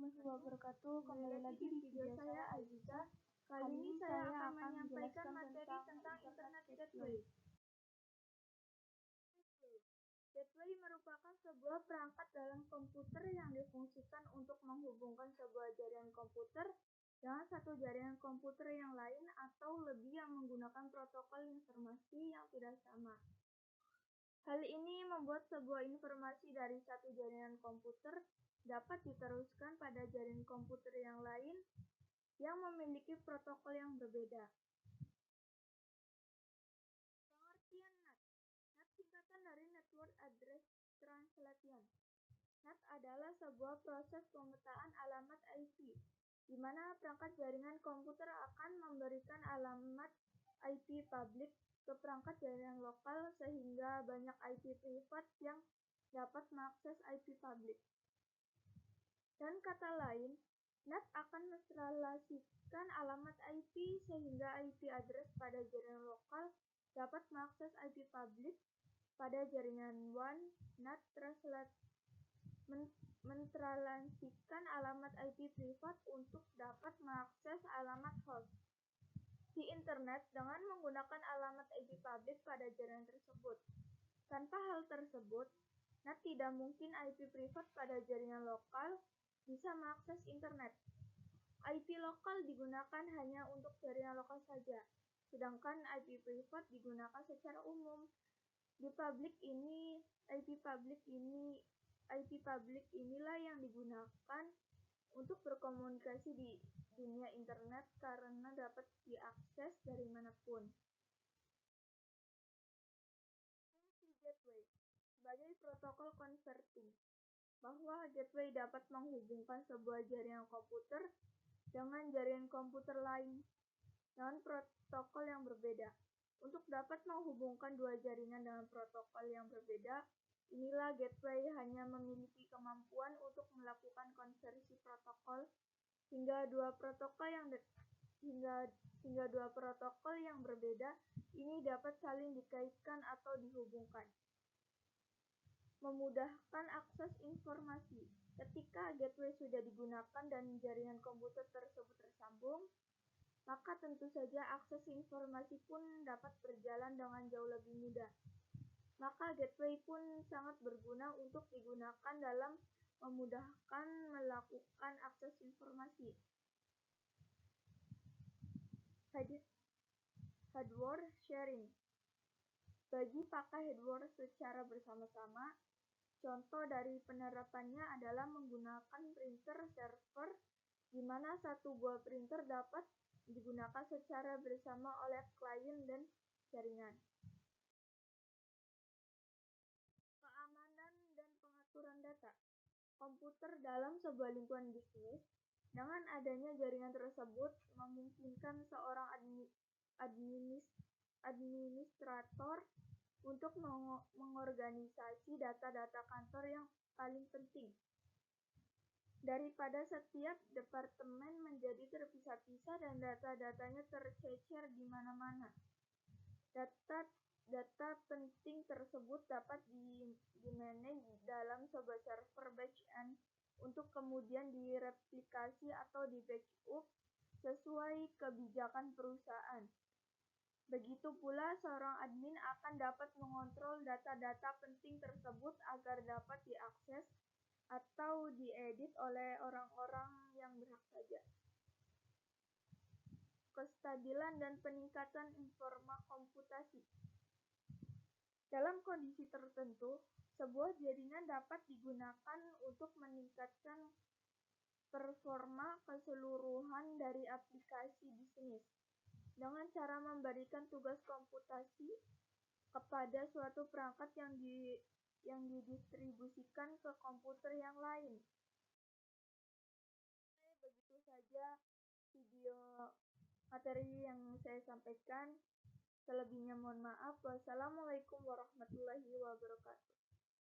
warahmatullahi wabarakatuh. Kembali lagi di video saya Aziza. Kali ini saya akan menyampaikan materi tentang Internet Gateway. Gateway merupakan sebuah perangkat dalam komputer yang difungsikan untuk menghubungkan sebuah jaringan komputer dengan satu jaringan komputer yang lain atau lebih yang menggunakan protokol informasi yang tidak sama. Hal ini membuat sebuah informasi dari satu jaringan komputer dapat diteruskan pada jaringan komputer yang lain yang memiliki protokol yang berbeda. Pengertian NAT. NAT singkatan dari Network Address Translation. NAT adalah sebuah proses pemetaan alamat IP, di mana perangkat jaringan komputer akan memberikan alamat IP publik ke perangkat jaringan lokal sehingga banyak IP privat yang dapat mengakses IP publik. Dan kata lain, NAT akan mentranslatasikan alamat IP sehingga IP address pada jaringan lokal dapat mengakses IP publik pada jaringan WAN. NAT mentranslatasikan alamat IP privat untuk dapat mengakses alamat host di internet dengan menggunakan alamat IP publik pada jaringan tersebut. Tanpa hal tersebut, NAT tidak mungkin IP privat pada jaringan lokal bisa mengakses internet. IP lokal digunakan hanya untuk jaringan lokal saja, sedangkan IP privat digunakan secara umum. IP publik inilah yang digunakan untuk berkomunikasi di dunia internet karena dapat diakses dari manapun. Fungsi gateway sebagai protokol converting, bahwa gateway dapat menghubungkan sebuah jaringan komputer dengan jaringan komputer lain dengan protokol yang berbeda. Untuk dapat menghubungkan dua jaringan dengan protokol yang berbeda, inilah gateway hanya memiliki kemampuan untuk melakukan konversi protokol hingga dua protokol yang berbeda ini dapat saling dikaitkan atau dihubungkan. Memudahkan akses informasi. Ketika gateway sudah digunakan dan jaringan komputer tersebut tersambung, maka tentu saja akses informasi pun dapat berjalan dengan jauh lebih mudah. Maka gateway pun sangat berguna untuk digunakan dalam memudahkan melakukan akses informasi. Hardware sharing. Bagi pakai hardware secara bersama-sama, contoh dari penerapannya adalah menggunakan printer server, di mana satu buah printer dapat digunakan secara bersama oleh klien dan jaringan. Keamanan dan pengaturan data komputer dalam sebuah lingkungan bisnis. Dengan adanya jaringan tersebut, memungkinkan seorang administrator untuk mengorganisasi data-data kantor yang paling penting. Daripada setiap departemen menjadi terpisah-pisah dan data-datanya tercecer di mana-mana. Data penting tersebut dapat dimanage dalam sebuah server back-end untuk kemudian direplikasi atau di-backup sesuai kebijakan perusahaan. Begitu pula seorang admin akan dapat mengontrol data-data penting tersebut agar dapat diakses atau diedit oleh orang-orang yang berhak saja. Kestabilan dan peningkatan informa komputasi. Dalam kondisi tertentu, sebuah jaringan dapat digunakan untuk meningkatkan performa keseluruhan dari aplikasi bisnis dengan cara memberikan tugas komputasi kepada suatu perangkat yang didistribusikan ke komputer yang lain. Begitu saja video materi yang saya sampaikan. Selebihnya mohon maaf. Wassalamualaikum warahmatullahi wabarakatuh.